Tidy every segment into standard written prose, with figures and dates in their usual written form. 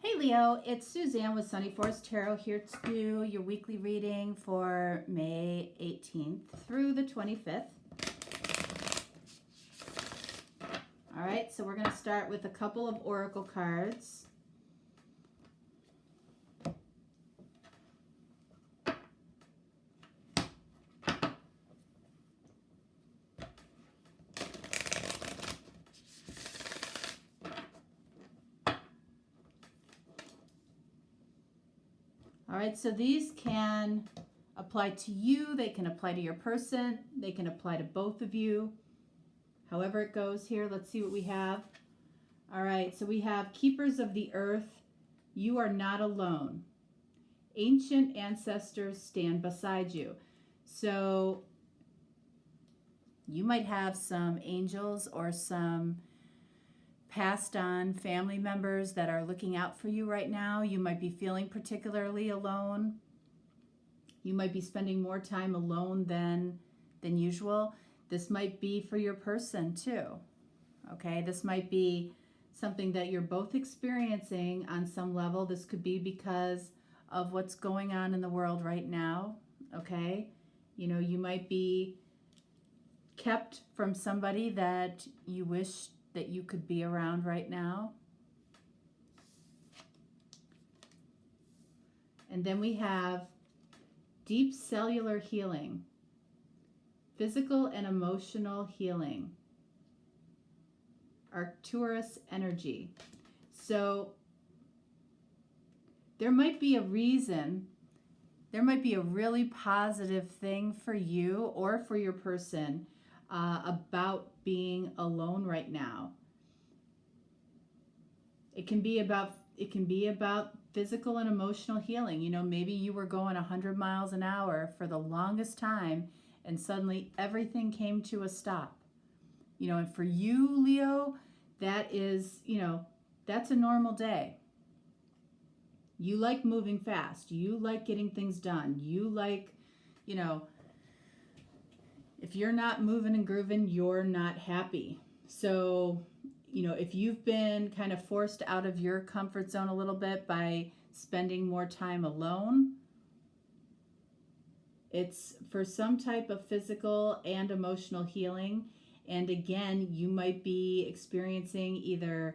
Hey Leo, it's Suzanne with Sunny Forest Tarot here to do your weekly reading for May 18th through the 25th. All right, so we're going to start with a couple of oracle cards. All right, so these can apply to you, they can apply to your person, they can apply to both of you. However it goes here, let's see what we have. All right, so we have Keepers of the Earth, you are not alone. Ancient ancestors stand beside you. So you might have some angels or some passed on family members that are looking out for you right now. You might be feeling particularly alone. You might be spending more time alone than usual. This might be for your person too. Okay, this might be something that you're both experiencing on some level. This could be because of what's going on in the world right now. Okay, you know, you might be kept from somebody that you wish that you could be around right now. And then we have deep cellular healing, physical and emotional healing, Arcturus energy. So there might be a reason, there might be a really positive thing for you or for your person about being alone right now. It can be about physical and emotional healing. You know, maybe you were going 100 miles an hour for the longest time and suddenly everything came to a stop. You know, and for you, Leo, that is, you know, that's a normal day. You like moving fast. You like getting things done. You like, you know, if you're not moving and grooving, you're not happy. So, you know, if you've been kind of forced out of your comfort zone a little bit by spending more time alone, it's for some type of physical and emotional healing. And again, you might be experiencing either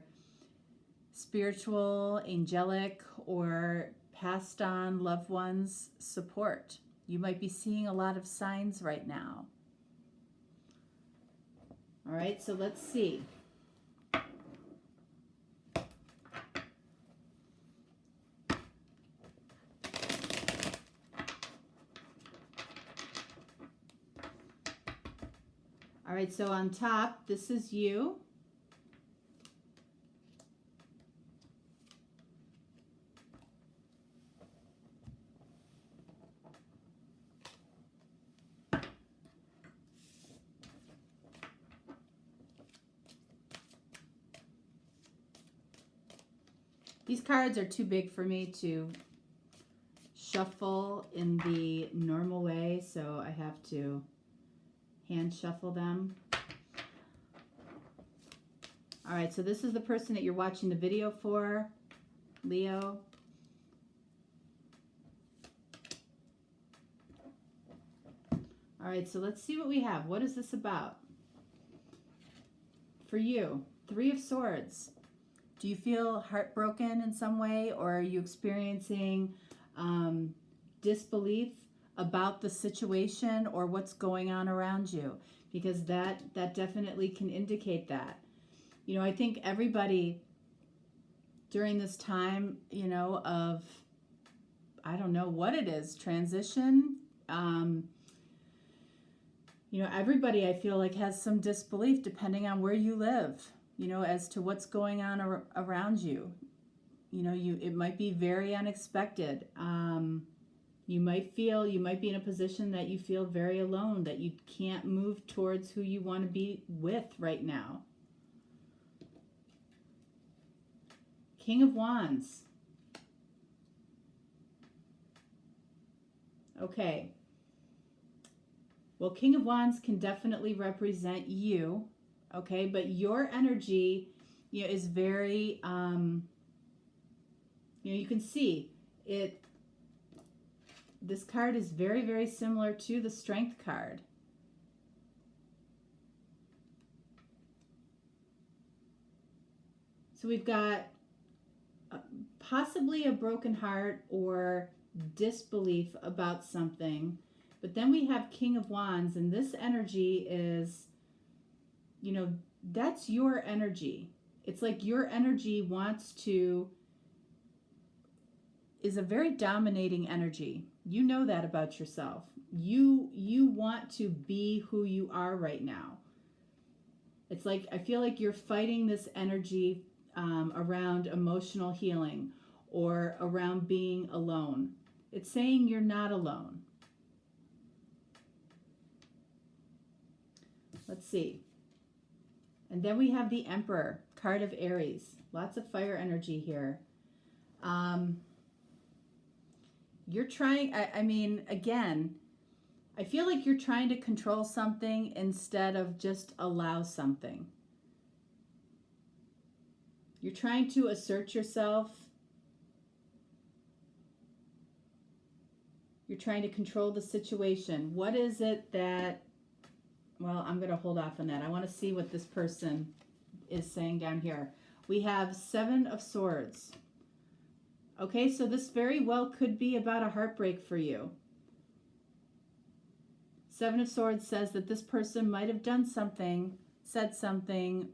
spiritual, angelic, or passed on loved ones support. You might be seeing a lot of signs right now. All right, so let's see. All right, so on top, this is you. These cards are too big for me to shuffle in the normal way, so I have to hand shuffle them. All right, so this is the person that you're watching the video for, Leo. All right, so let's see what we have. What is this about? For you, Three of Swords. Do you feel heartbroken in some way, or are you experiencing disbelief about the situation or what's going on around you? Because that definitely can indicate that. You know, I think everybody during this time, you know, of, I don't know what it is, transition, you know, everybody I feel like has some disbelief depending on where you live, you know, as to what's going on around you. You know, it might be very unexpected. You might be in a position that you feel very alone, that you can't move towards who you want to be with right now. King of Wands. Okay. Well, King of Wands can definitely represent you, okay? But your energy, you know, is very you can see it. This card is very, very similar to the Strength card. So we've got possibly a broken heart or disbelief about something. But then we have King of Wands, and this energy is, that's your energy. It's like your energy is a very dominating energy. You know that about yourself. You want to be who you are right now. It's like, I feel like you're fighting this energy around emotional healing or around being alone. It's saying you're not alone. Let's see. And then we have the Emperor, card of Aries. Lots of fire energy here. You're trying, again, I feel like you're trying to control something instead of just allow something. You're trying to assert yourself. You're trying to control the situation. What is it that, well, I'm going to hold off on that. I want to see what this person is saying down here. We have 7 of Swords. Okay, so this very well could be about a heartbreak for you. 7 of Swords says that this person might have done something, said something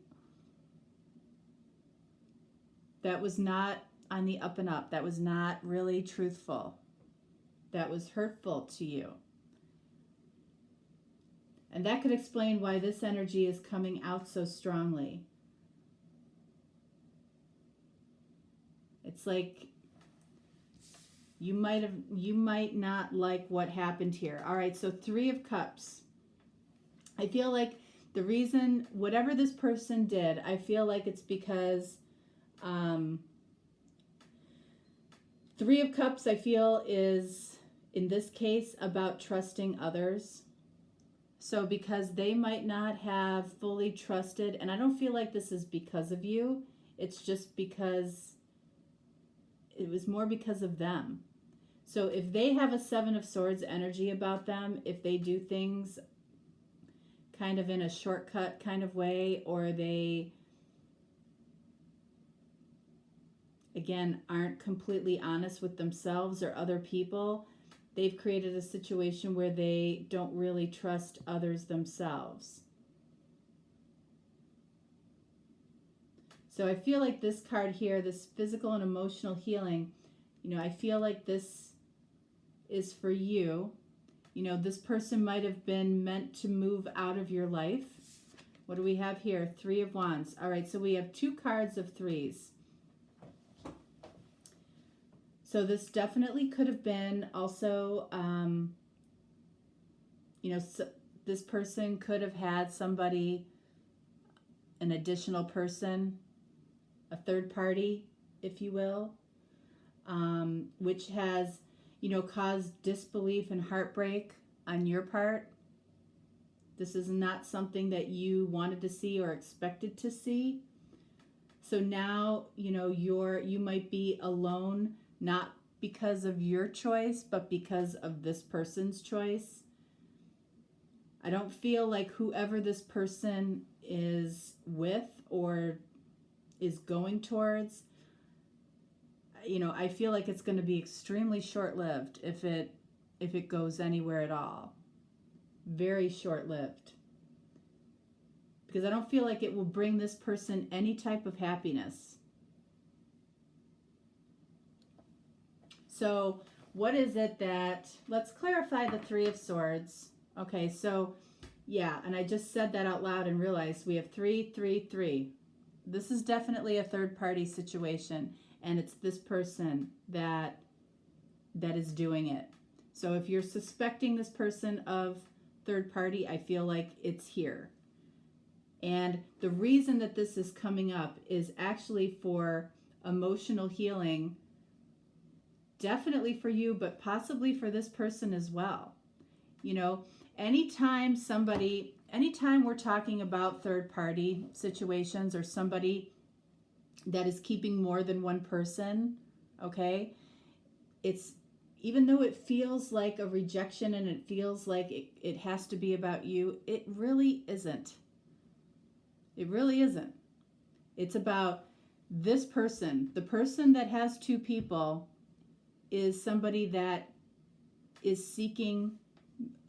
that was not on the up and up, that was not really truthful, that was hurtful to you. And that could explain why this energy is coming out so strongly. It's like you might not like what happened here. All right, so 3 of Cups. I feel like the reason, whatever this person did, I feel like it's because 3 of Cups, I feel, is, in this case, about trusting others. So because they might not have fully trusted, and I don't feel like this is because of you, it's just because it was more because of them. So if they have a 7 of Swords energy about them, if they do things kind of in a shortcut kind of way, or they, again, aren't completely honest with themselves or other people, they've created a situation where they don't really trust others themselves. So I feel like this card here, this physical and emotional healing, I feel like this is for you. This person might have been meant to move out of your life. What do we have here? 3 of Wands. All right, so we have 2 cards of 3s. So this definitely could have been also, this person could have had somebody, an additional person, a third party, if you will, which has, caused disbelief and heartbreak on your part. This is not something that you wanted to see or expected to see. So now, you might be alone, not because of your choice, but because of this person's choice. I don't feel like whoever this person is with or is going towards, I feel like it's going to be extremely short-lived if it goes anywhere at all. Very short-lived. Because I don't feel like it will bring this person any type of happiness. So what is it that, let's clarify the 3 of Swords. Okay, so yeah, and I just said that out loud and realized we have 3, 3, 3. This is definitely a third-party situation, and it's this person that is doing it. So if you're suspecting this person of third party, I feel like it's here. And the reason that this is coming up is actually for emotional healing, definitely for you, but possibly for this person as well. Anytime we're talking about third party situations or somebody that is keeping more than one person okay? It's, even though it feels like a rejection and it feels like it has to be about you, it really isn't. It really isn't. It's about this person. The person that has two people is somebody that is seeking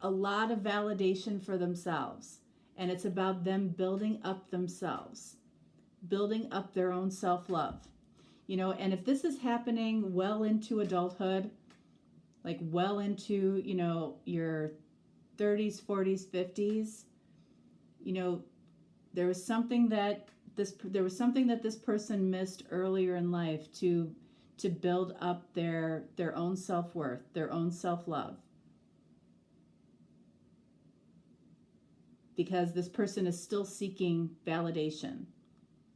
a lot of validation for themselves. And it's about them building up themselves, building up their own self-love. You know, and if this is happening well into adulthood, like well into, you know, your 30s, 40s, 50s, you know, there was something that this person missed earlier in life to build up their own self-worth, their own self-love. Because this person is still seeking validation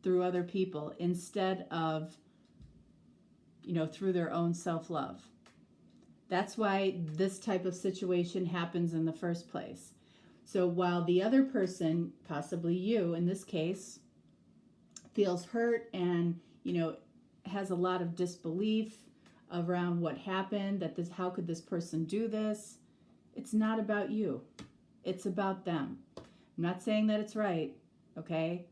through other people instead of, you know, through their own self-love. That's why this type of situation happens in the first place. So while the other person, possibly you in this case, feels hurt and, you know, has a lot of disbelief around what happened, that this, how could this person do this? It's not about you. It's about them. I'm not saying that it's right, okay?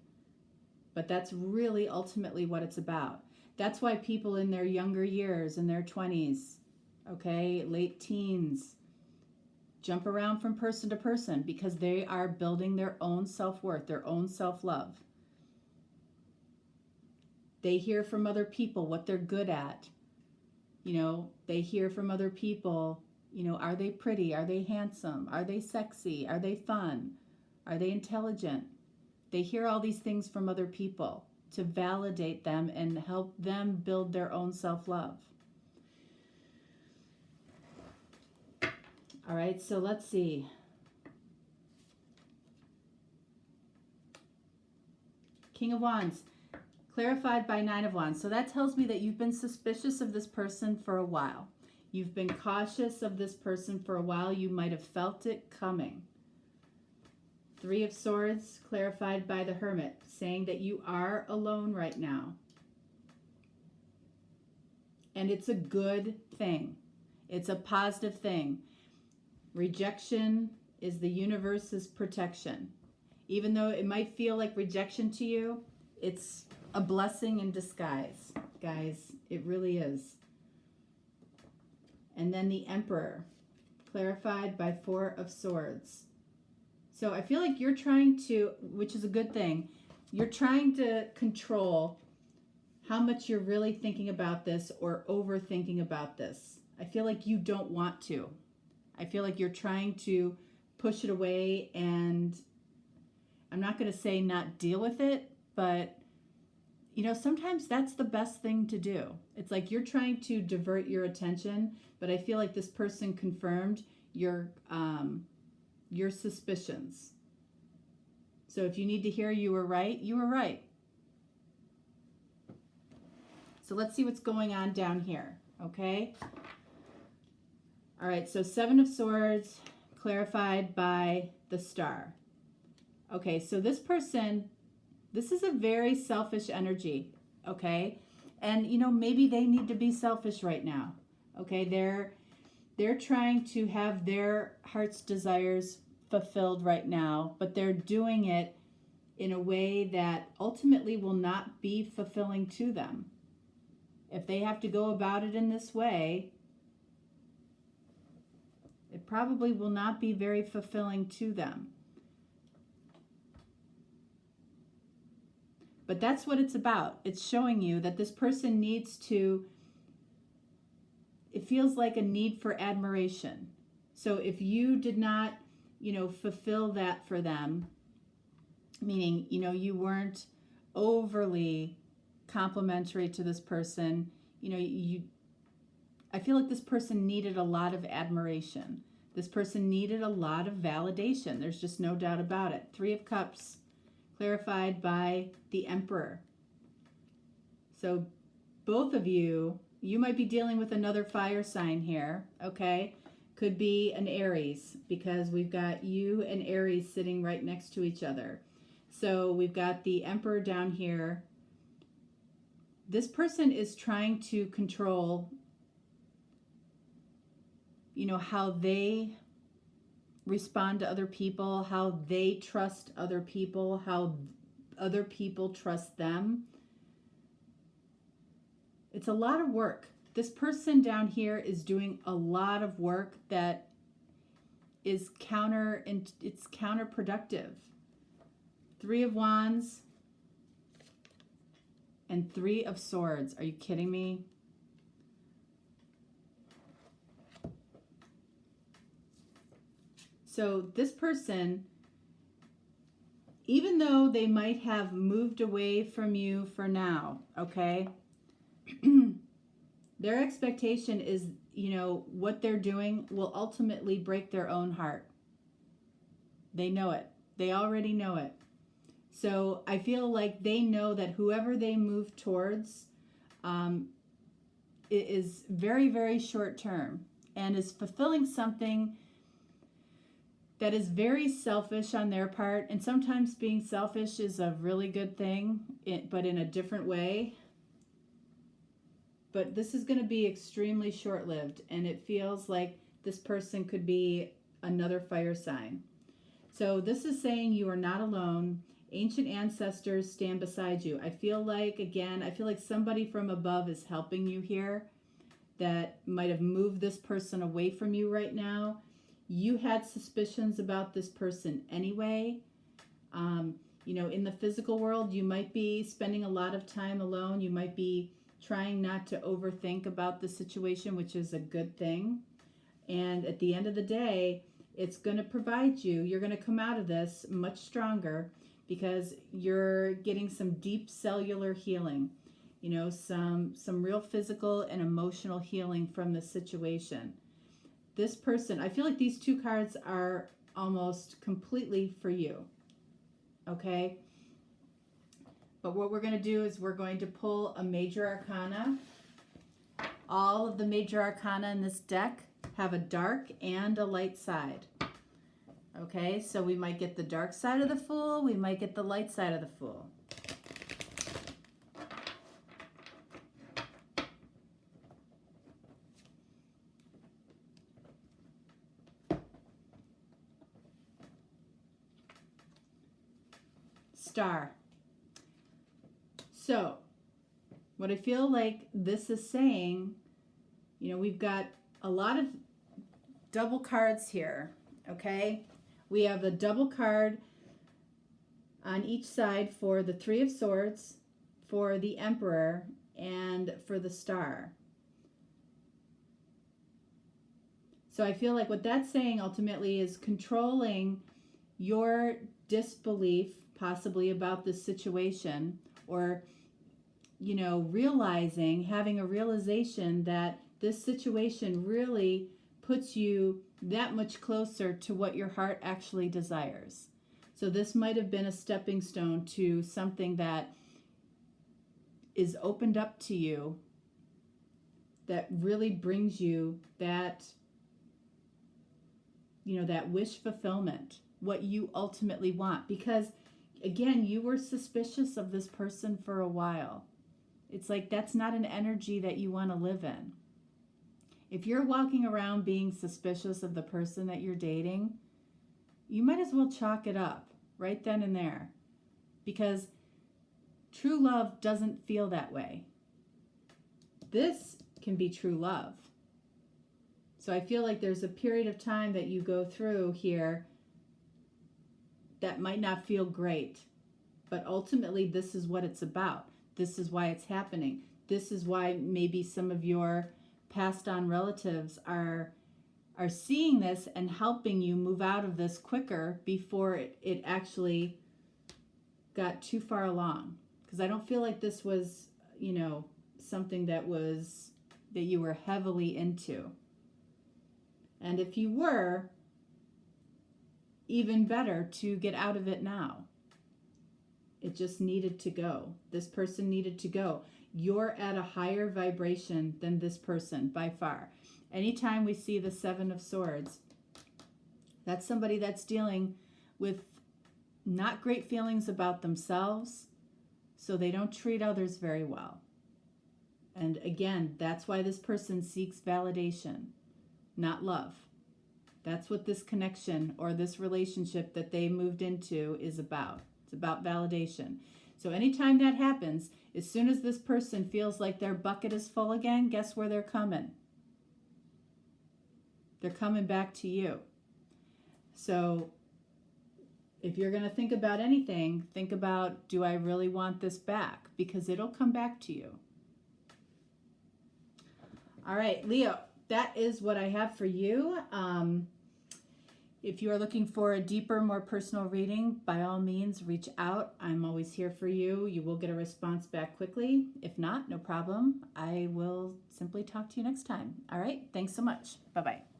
But that's really ultimately what it's about. That's why people in their younger years, in their 20s, okay, late teens, jump around from person to person because they are building their own self-worth, their own self-love. They hear from other people what they're good at. You know, they hear from other people, you know, are they pretty? Are they handsome? Are they sexy? Are they fun? Are they intelligent? They hear all these things from other people to validate them and help them build their own self-love. All right, so let's see. King of Wands, clarified by Nine of Wands. So that tells me that you've been suspicious of this person for a while. You've been cautious of this person for a while. You might have felt it coming. Three of Swords, clarified by the Hermit, saying that you are alone right now. And it's a good thing. It's a positive thing. Rejection is the universe's protection. Even though it might feel like rejection to you, it's a blessing in disguise, guys. It really is. And then the Emperor, clarified by Four of Swords. So I feel like you're trying to, which is a good thing, you're trying to control how much you're really thinking about this or overthinking about this. I feel like you don't want to. I feel like you're trying to push it away, and I'm not going to say not deal with it, but you know, sometimes that's the best thing to do. It's like you're trying to divert your attention, but I feel like this person confirmed your suspicions. So if you need to hear you were right, you were right. So let's see what's going on down here, okay? All right, so Seven of Swords, clarified by the Star. Okay, so this person, this is a very selfish energy, okay? And, you know, maybe they need to be selfish right now, okay? They're trying to have their heart's desires fulfilled right now, but they're doing it in a way that ultimately will not be fulfilling to them. If they have to go about it in this way, it probably will not be very fulfilling to them. But that's what it's about. It's showing you that this person needs to, it feels like a need for admiration. So if you did not, you know, fulfill that for them, meaning, you know, you weren't overly complimentary to this person, you know, I feel like this person needed a lot of admiration. This person needed a lot of validation. There's just no doubt about it. Three of Cups, clarified by the Emperor. So both of you, you might be dealing with another fire sign here, okay? Could be an Aries, because we've got you and Aries sitting right next to each other. So we've got the Emperor down here, This person is trying to control, how they respond to other people, how they trust other people, how other people trust them. It's a lot of work. This person down here is doing a lot of work that is it's counterproductive. 3 of Wands and 3 of Swords. Are you kidding me? So this person, even though they might have moved away from you for now, okay, their expectation is, what they're doing will ultimately break their own heart. They know it. They already know it. So I feel like they know that whoever they move towards is very, very short term and is fulfilling something that is very selfish on their part. And sometimes being selfish is a really good thing, but in a different way. But this is going to be extremely short-lived, and it feels like this person could be another fire sign. So this is saying you are not alone. Ancient ancestors stand beside you. I feel like somebody from above is helping you here that might have moved this person away from you right now. You had suspicions about this person anyway. In the physical world, you might be spending a lot of time alone. You might be trying not to overthink about the situation, which is a good thing. And at the end of the day, it's going to provide you. You're going to come out of this much stronger because you're getting some deep cellular healing, some real physical and emotional healing from the situation. This person, I feel like these 2 cards are almost completely for you. Okay? But what we're going to do is we're going to pull a major arcana. All of the major arcana in this deck have a dark and a light side. Okay, so we might get the dark side of the Fool, we might get the light side of the Fool. Star. So, what I feel like this is saying, we've got a lot of double cards here, okay? We have a double card on each side for the 3 of Swords, for the Emperor, and for the Star. So I feel like what that's saying ultimately is controlling your disbelief possibly about this situation, or having a realization that this situation really puts you that much closer to what your heart actually desires. So this might have been a stepping stone to something that is opened up to you that really brings you that, that wish fulfillment, what you ultimately want. Because again, you were suspicious of this person for a while. It's like that's not an energy that you want to live in. If you're walking around being suspicious of the person that you're dating, you might as well chalk it up right then and there. Because true love doesn't feel that way. This can be true love. So I feel like there's a period of time that you go through here that might not feel great. But ultimately, this is what it's about. This is why it's happening. This is why maybe some of your passed on relatives are seeing this and helping you move out of this quicker before it actually got too far along. Because I don't feel like this was, something that you were heavily into. And if you were, even better to get out of it now. It just needed to go. This person needed to go. You're at a higher vibration than this person by far. Anytime we see the 7 of Swords, that's somebody that's dealing with not great feelings about themselves, so they don't treat others very well. And again, that's why this person seeks validation, not love. That's what this connection or this relationship that they moved into is about. It's about validation. So anytime that happens, as soon as this person feels like their bucket is full again, guess where they're coming? They're coming back to you. So if you're going to think about anything, think about, do I really want this back? Because it'll come back to you. All right, Leo, that is what I have for you. If you are looking for a deeper, more personal reading, by all means, reach out. I'm always here for you. You will get a response back quickly. If not, no problem. I will simply talk to you next time. All right, thanks so much. Bye-bye.